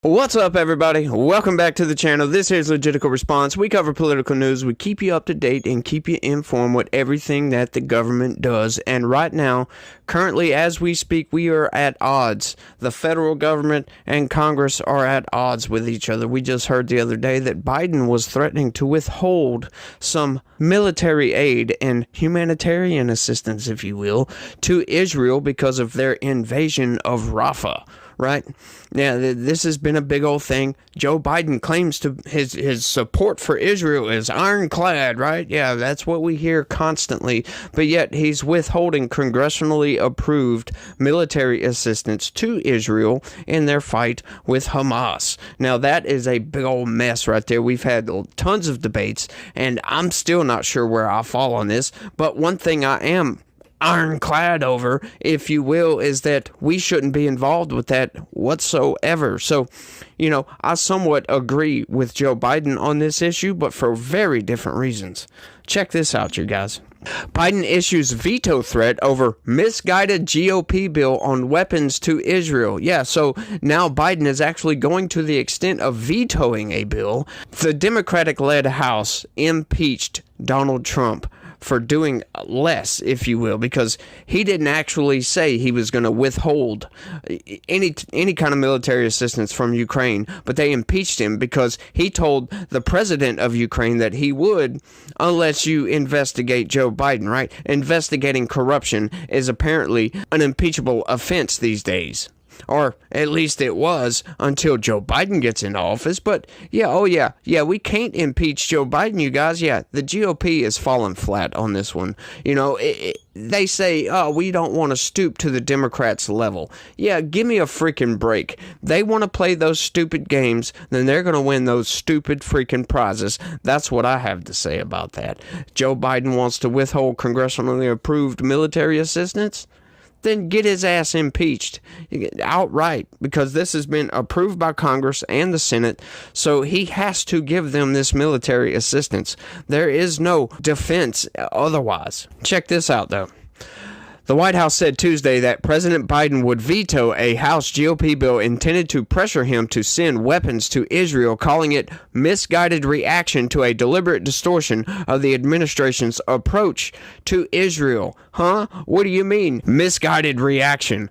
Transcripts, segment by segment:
What's up, everybody? Welcome back to the channel. This is Legitical Response. We cover political news. We keep you up to date and keep you informed with everything that the government does. And right now, currently as we speak, we are at odds. The federal government and Congress are at odds with each other. We just heard the other day that Biden was threatening to withhold some military aid and humanitarian assistance, if you will, to Israel because of their invasion of Rafah. Right? Yeah, this has been a big old thing. Joe Biden claims to his support for Israel is ironclad, right? Yeah, that's what we hear constantly. But yet he's withholding congressionally approved military assistance to Israel in their fight with Hamas. Now, that is a big old mess right there. We've had tons of debates, and I'm still not sure where I fall on this. But one thing I am ironclad over, if you will, is that we shouldn't be involved with that whatsoever. So, I somewhat agree with Joe Biden on this issue, but for very different reasons. Check this out, you guys. Biden issues veto threat over misguided GOP bill on weapons to Israel. Yeah, so now Biden is actually going to the extent of vetoing a bill. The Democratic-led House impeached Donald Trump for doing less, if you will, because he didn't actually say he was going to withhold any kind of military assistance from Ukraine, but they impeached him because he told the president of Ukraine that he would unless you investigate Joe Biden, right? Investigating corruption is apparently an impeachable offense these days. Or at least it was until Joe Biden gets into office. But yeah, we can't impeach Joe Biden, you guys. Yeah, the GOP is falling flat on this one. They say, oh, we don't want to stoop to the Democrats' level. Yeah, give me a freaking break. They want to play those stupid games, then they're going to win those stupid freaking prizes. That's what I have to say about that. Joe Biden wants to withhold congressionally approved military assistance? Then get his ass impeached outright, because this has been approved by Congress and the Senate, so he has to give them this military assistance. There is no defense otherwise. Check this out, though. The White House said Tuesday that President Biden would veto a House GOP bill intended to pressure him to send weapons to Israel, calling it misguided reaction to a deliberate distortion of the administration's approach to Israel. Huh? What do you mean, misguided reaction?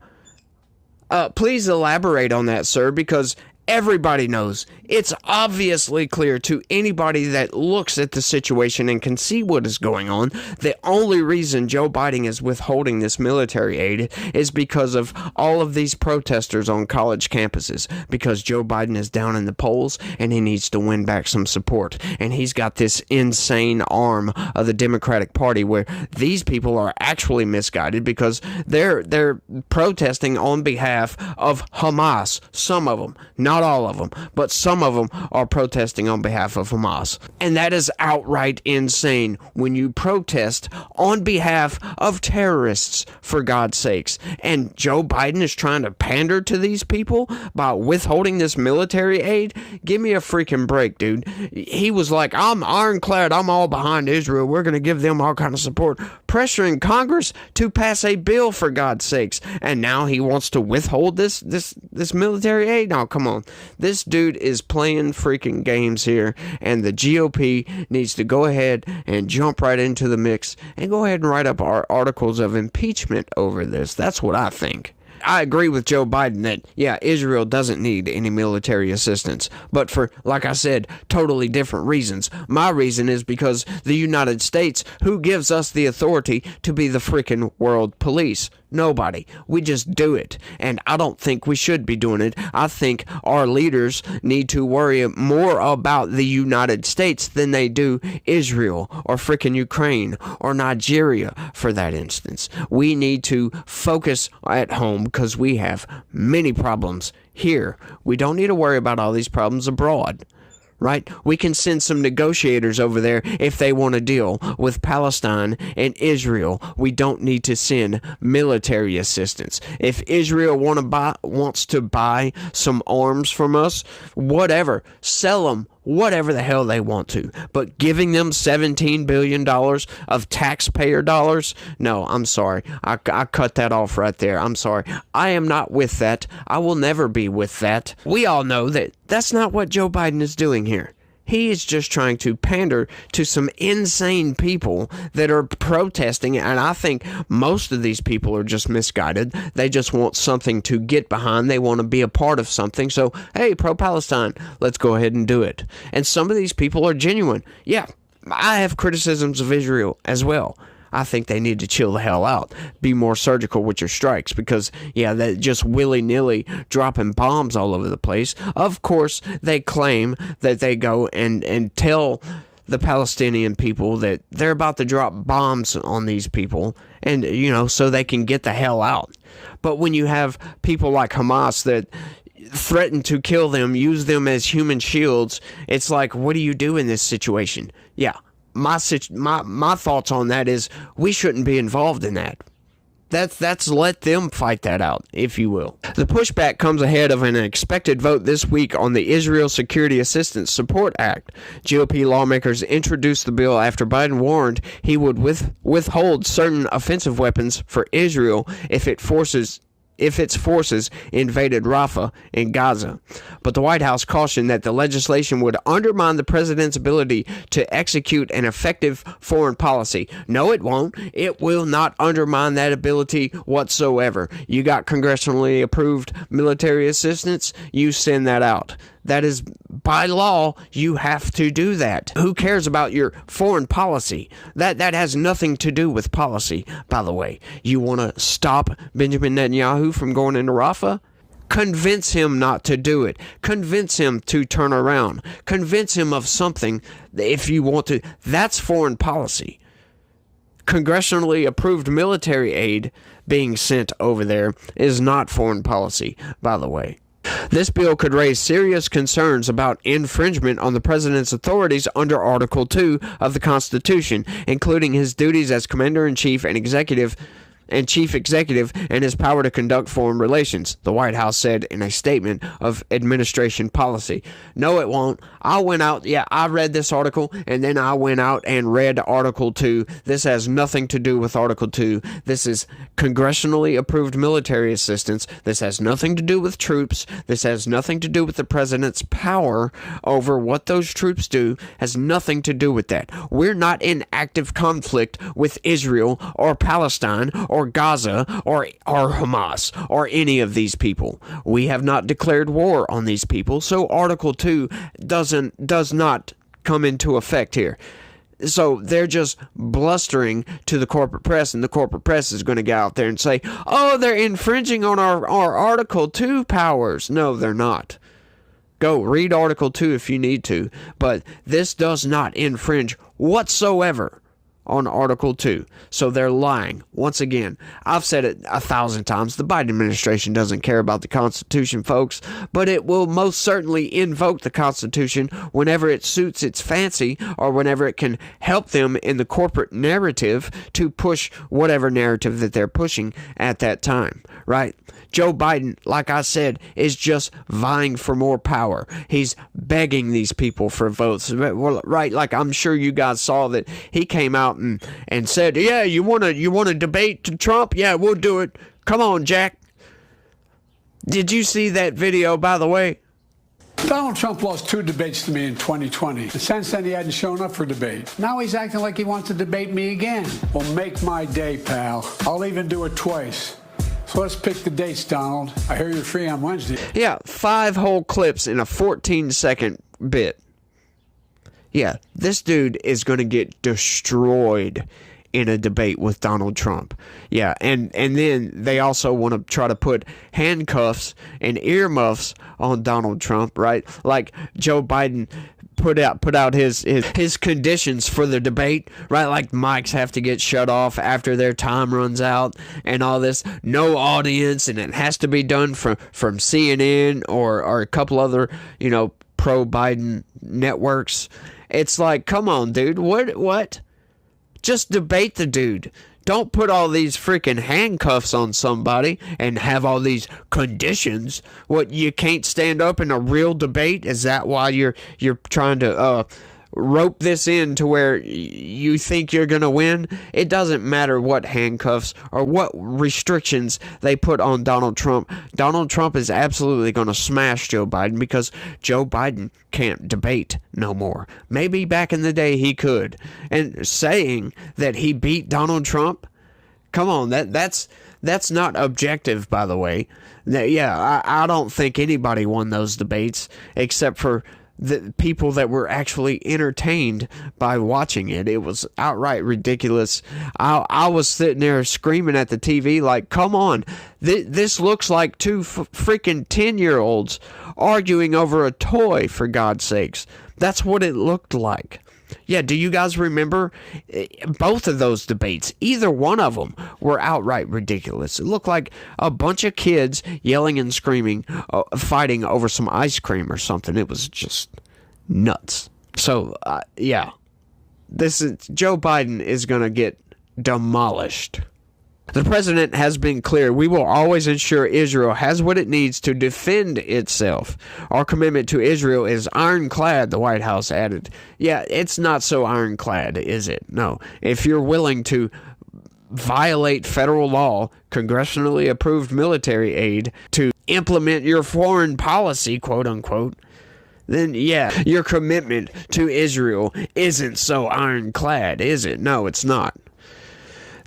Please elaborate on that, sir, because everybody knows. It's obviously clear to anybody that looks at the situation and can see what is going on. The only reason Joe Biden is withholding this military aid is because of all of these protesters on college campuses. Because Joe Biden is down in the polls and he needs to win back some support. And he's got this insane arm of the Democratic Party where these people are actually misguided because they're protesting on behalf of Hamas. Some of them, not all of them, but some of them are protesting on behalf of Hamas. And that is outright insane when you protest on behalf of terrorists, for God's sakes. And Joe Biden is trying to pander to these people by withholding this military aid? Give me a freaking break, dude. He was like, I'm ironclad, I'm all behind Israel, we're going to give them all kind of support. Pressuring Congress to pass a bill, for God's sakes. And now he wants to withhold this military aid? No, come on. This dude is playing freaking games here, and the GOP needs to go ahead and jump right into the mix and go ahead and write up our articles of impeachment over this. That's what I think. I agree with Joe Biden that, yeah, Israel doesn't need any military assistance, but for, like I said, totally different reasons. My reason is because the United States, who gives us the authority to be the freaking world police? Nobody. We just do it. And I don't think we should be doing it. I think our leaders need to worry more about the United States than they do Israel or frickin' Ukraine or Nigeria, for that instance. We need to focus at home because we have many problems here. We don't need to worry about all these problems abroad. Right? We can send some negotiators over there if they want to deal with Palestine and Israel. We don't need to send military assistance. If Israel wants to buy some arms from us, whatever, sell them whatever the hell they want to. But giving them $17 billion of taxpayer dollars? No, I'm sorry. I cut that off right there. I'm sorry. I am not with that. I will never be with that. We all know that that's not what Joe Biden is doing here. He is just trying to pander to some insane people that are protesting, and I think most of these people are just misguided. They just want something to get behind. They want to be a part of something. So, hey, pro-Palestine, let's go ahead and do it. And some of these people are genuine. Yeah, I have criticisms of Israel as well. I think they need to chill the hell out. Be more surgical with your strikes because, yeah, they're just willy-nilly dropping bombs all over the place. Of course, they claim that they go and tell the Palestinian people that they're about to drop bombs on these people and, you know, so they can get the hell out. But when you have people like Hamas that threaten to kill them, use them as human shields, it's like, what do you do in this situation? Yeah. My thoughts on that is we shouldn't be involved in that. That's let them fight that out, if you will. The pushback comes ahead of an expected vote this week on the Israel Security Assistance Support Act. GOP lawmakers introduced the bill after Biden warned he would withhold certain offensive weapons for Israel if its forces invaded Rafah in Gaza. But the White House cautioned that the legislation would undermine the president's ability to execute an effective foreign policy. No, it won't. It will not undermine that ability whatsoever. You got congressionally approved military assistance, you send that out. That is, by law, you have to do that. Who cares about your foreign policy? That has nothing to do with policy, by the way. You want to stop Benjamin Netanyahu from going into Rafah? Convince him not to do it. Convince him to turn around. Convince him of something if you want to. That's foreign policy. Congressionally approved military aid being sent over there is not foreign policy, by the way. This bill could raise serious concerns about infringement on the president's authorities under Article 2 of the Constitution, including his duties as commander-in-chief and chief executive and his power to conduct foreign relations, the White House said in a statement of administration policy. No, it won't. I read this article, and then I went out and read Article 2. This has nothing to do with Article 2. This is congressionally approved military assistance. This has nothing to do with troops. This has nothing to do with the president's power over what those troops do. Has nothing to do with that. We're not in active conflict with Israel or Palestine or Gaza or Hamas or any of these people. We have not declared war on these people, so Article 2 does not come into effect here. So they're just blustering to the corporate press, and the corporate press is going to get out there and say, oh, they're infringing on our Article 2 powers. No, they're not. Go read Article 2 if you need to, but this does not infringe whatsoever on Article 2. So they're lying. Once again, I've said it 1,000 times. The Biden administration doesn't care about the Constitution, folks, but it will most certainly invoke the Constitution whenever it suits its fancy or whenever it can help them in the corporate narrative to push whatever narrative that they're pushing at that time, right? Joe Biden, like I said, is just vying for more power. He's begging these people for votes, right? Like I'm sure you guys saw that he came out and said, "Yeah, you want to debate Trump? Yeah, we'll do it. Come on, Jack." Did you see that video, by the way? Donald Trump lost 2 debates to me in 2020. And since then, he hadn't shown up for debate. Now he's acting like he wants to debate me again. Well, make my day, pal. I'll even do it twice. So let's pick the dates, Donald. I hear you're free on Wednesday. Yeah, 5 whole clips in a 14-second bit. Yeah, this dude is going to get destroyed in a debate with Donald Trump. Yeah, and then they also want to try to put handcuffs and earmuffs on Donald Trump, right? Like Joe Biden put out his conditions for the debate, right? Like mics have to get shut off after their time runs out and all this. No audience, and it has to be done from CNN or a couple other, pro-Biden networks. It's like, come on, dude. What? Just debate the dude. Don't put all these freaking handcuffs on somebody and have all these conditions. What, you can't stand up in a real debate? Is that why you're trying to rope this in to where you think you're going to win? It doesn't matter what handcuffs or what restrictions they put on Donald Trump. Donald Trump is absolutely going to smash Joe Biden because Joe Biden can't debate no more. Maybe back in the day he could. And saying that he beat Donald Trump, come on, that's not objective, by the way. Yeah, I don't think anybody won those debates except for the people that were actually entertained by watching it. It was outright ridiculous. I was sitting there screaming at the TV like, come on, this looks like two freaking 10-year-olds arguing over a toy, for God's sakes. That's what it looked like. Yeah, do you guys remember both of those debates? Either one of them were outright ridiculous. It looked like a bunch of kids yelling and screaming, fighting over some ice cream or something. It was just nuts. So, yeah, Joe Biden is going to get demolished. The president has been clear. We will always ensure Israel has what it needs to defend itself. Our commitment to Israel is ironclad, the White House added. Yeah, it's not so ironclad, is it? No. If you're willing to violate federal law, congressionally approved military aid, to implement your foreign policy, quote unquote, then yeah, your commitment to Israel isn't so ironclad, is it? No, it's not.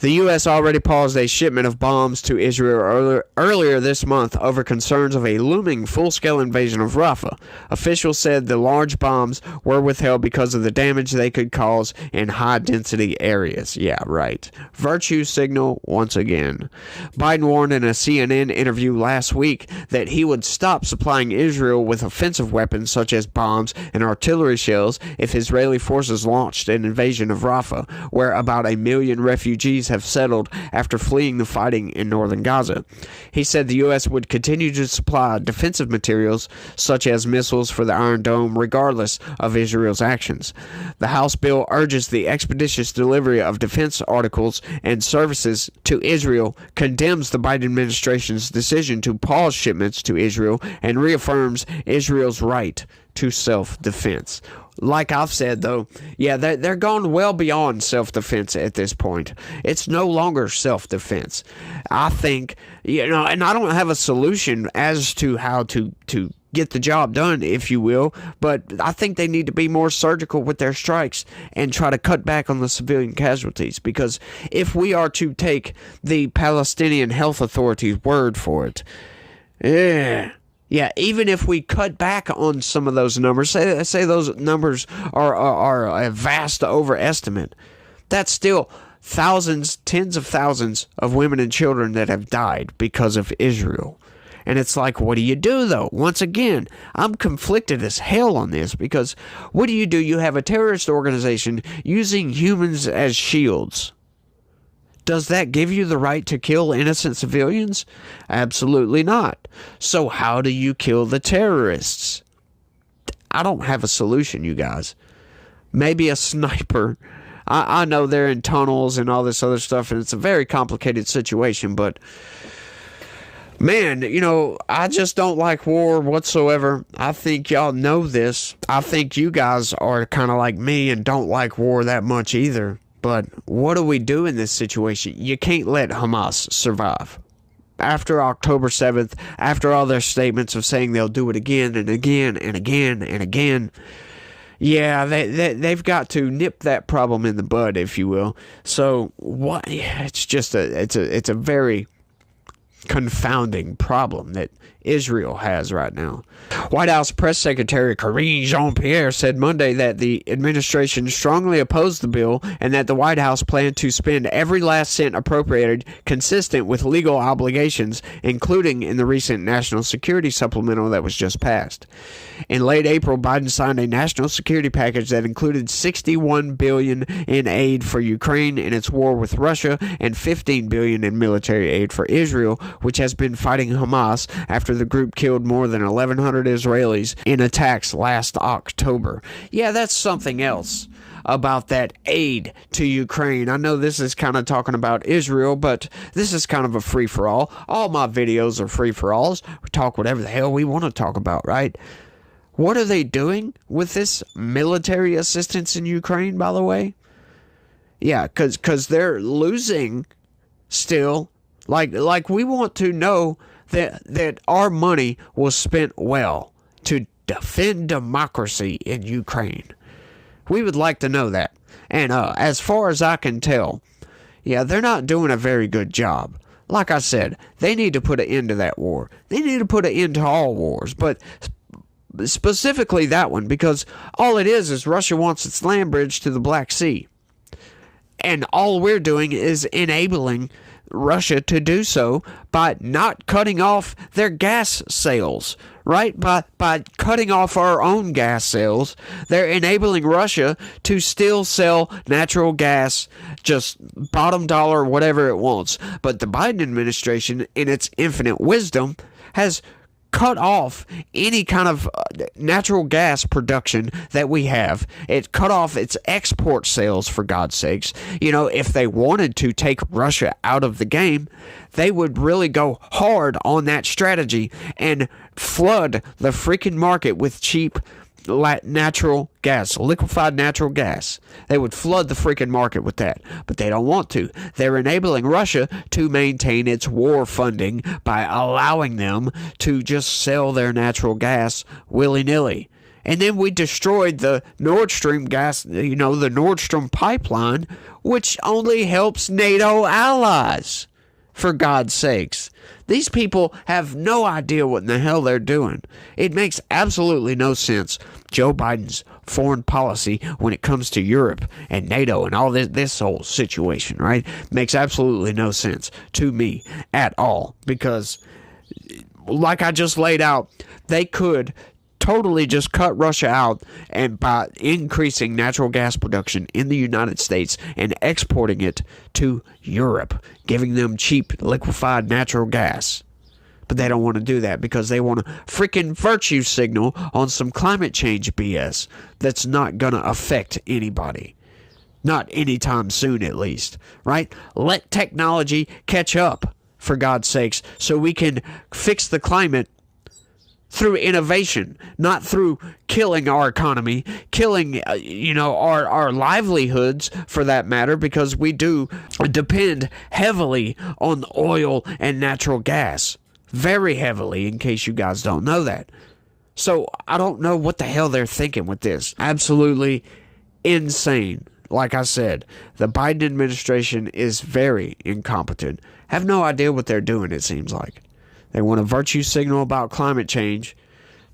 The U.S. already paused a shipment of bombs to Israel earlier this month over concerns of a looming full-scale invasion of Rafah. Officials said the large bombs were withheld because of the damage they could cause in high-density areas. Yeah, right. Virtue signal once again. Biden warned in a CNN interview last week that he would stop supplying Israel with offensive weapons such as bombs and artillery shells if Israeli forces launched an invasion of Rafah, where about 1 million refugees have settled after fleeing the fighting in northern Gaza. He said the U.S. would continue to supply defensive materials such as missiles for the Iron Dome regardless of Israel's actions. The House bill urges the expeditious delivery of defense articles and services to Israel, condemns the Biden administration's decision to pause shipments to Israel, and reaffirms Israel's right to self-defense. Like I've said, though, yeah, they're gone well beyond self-defense at this point. It's no longer self-defense. I think, and I don't have a solution as to how to get the job done, if you will, but I think they need to be more surgical with their strikes and try to cut back on the civilian casualties, because if we are to take the Palestinian Health Authority's word for it, yeah, even if we cut back on some of those numbers, say those numbers are a vast overestimate, that's still thousands, tens of thousands of women and children that have died because of Israel. And it's like, what do you do, though? Once again, I'm conflicted as hell on this, because what do? You have a terrorist organization using humans as shields. Does that give you the right to kill innocent civilians? Absolutely not. So how do you kill the terrorists? I don't have a solution, you guys. Maybe a sniper. I know they're in tunnels and all this other stuff, and it's a very complicated situation, but man, I just don't like war whatsoever. I think y'all know this. I think you guys are kind of like me and don't like war that much either. But what do we do in this situation? You can't let Hamas survive. After October 7th, after all their statements of saying they'll do it again and again and again and again, yeah, they've got to nip that problem in the bud, if you will. So what? It's just it's a very confounding problem that Israel has right now. White House Press Secretary Karine Jean-Pierre said Monday that the administration strongly opposed the bill and that the White House planned to spend every last cent appropriated consistent with legal obligations, including in the recent national security supplemental that was just passed. In late April, Biden signed a national security package that included $61 billion in aid for Ukraine in its war with Russia and $15 billion in military aid for Israel, which has been fighting Hamas after after the group killed more than 1,100 Israelis in attacks last October. Yeah, that's something else about that aid to Ukraine. I know this is kind of talking about Israel, but this is kind of a free-for-all. All my videos are free-for-alls. We talk whatever the hell we want to talk about, right? What are they doing with this military assistance in Ukraine, by the way? Yeah, because they're losing still. Like we want to know that our money was spent well to defend democracy in Ukraine. We would like to know that. And as far as I can tell, yeah, they're not doing a very good job. Like I said, they need to put an end to that war. They need to put an end to all wars, but specifically that one, because all it is Russia wants its land bridge to the Black Sea. And all we're doing is enabling Russia to do so by not cutting off their gas sales, right? By cutting off our own gas sales, they're enabling Russia to still sell natural gas, just bottom dollar, whatever it wants. But the Biden administration, in its infinite wisdom, has cut off any kind of natural gas production that we have. It cut off its export sales, for God's sakes. You know, if they wanted to take Russia out of the game, they would really go hard on that strategy and flood the freaking market with cheap natural gas, liquefied natural gas. They would flood the freaking market with that, but they don't want to. They're enabling Russia to maintain its war funding by allowing them to just sell their natural gas willy-nilly. And then we destroyed the Nord Stream gas, the Nord Stream pipeline, which only helps NATO allies. For God's sakes. These people have no idea what in the hell they're doing. It makes absolutely no sense, Joe Biden's foreign policy when it comes to Europe and NATO and all this whole situation, right? Makes absolutely no sense to me at all. Because, like I just laid out, they could totally just cut Russia out, and by increasing natural gas production in the United States and exporting it to Europe, giving them cheap liquefied natural gas. But they don't want to do that because they want to freaking virtue signal on some climate change BS that's not going to affect anybody. Not anytime soon, at least, right? Let technology catch up, for God's sakes, so we can fix the climate through innovation, not through killing our economy, killing, our livelihoods, for that matter, because we do depend heavily on oil and natural gas. Very heavily, in case you guys don't know that. So, I don't know what the hell they're thinking with this. Absolutely insane. Like I said, the Biden administration is very incompetent. Have no idea what they're doing, it seems like. They want a virtue signal about climate change,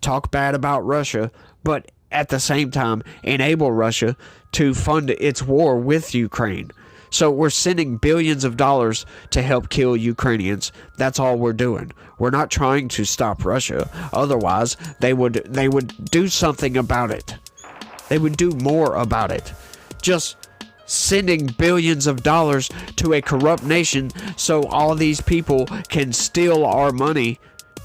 talk bad about Russia, but at the same time enable Russia to fund its war with Ukraine. So we're sending billions of dollars to help kill Ukrainians. That's all we're doing. We're not trying to stop Russia. Otherwise, they would do something about it. They would do more about it. Just sending billions of dollars to a corrupt nation so all these people can steal our money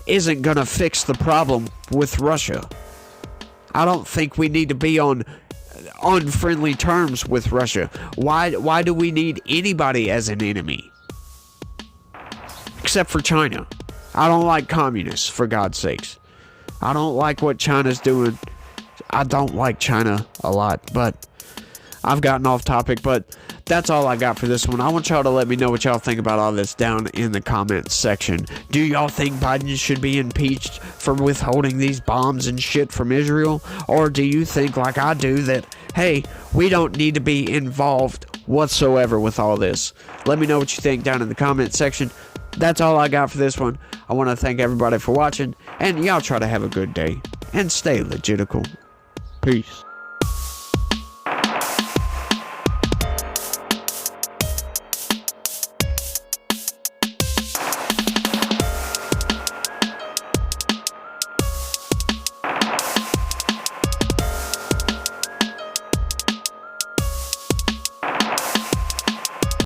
isn't going to fix the problem with Russia. I don't think we need to be on unfriendly terms with Russia. Why do we need anybody as an enemy? Except for China. I don't like communists, for God's sakes. I don't like what China's doing. I don't like China a lot, but I've gotten off topic, but that's all I got for this one. I want y'all to let me know what y'all think about all this down in the comments section. Do y'all think Biden should be impeached for withholding these bombs and shit from Israel? Or do you think, like I do, that, hey, we don't need to be involved whatsoever with all this? Let me know what you think down in the comments section. That's all I got for this one. I want to thank everybody for watching, and y'all try to have a good day, and stay legitical. Peace.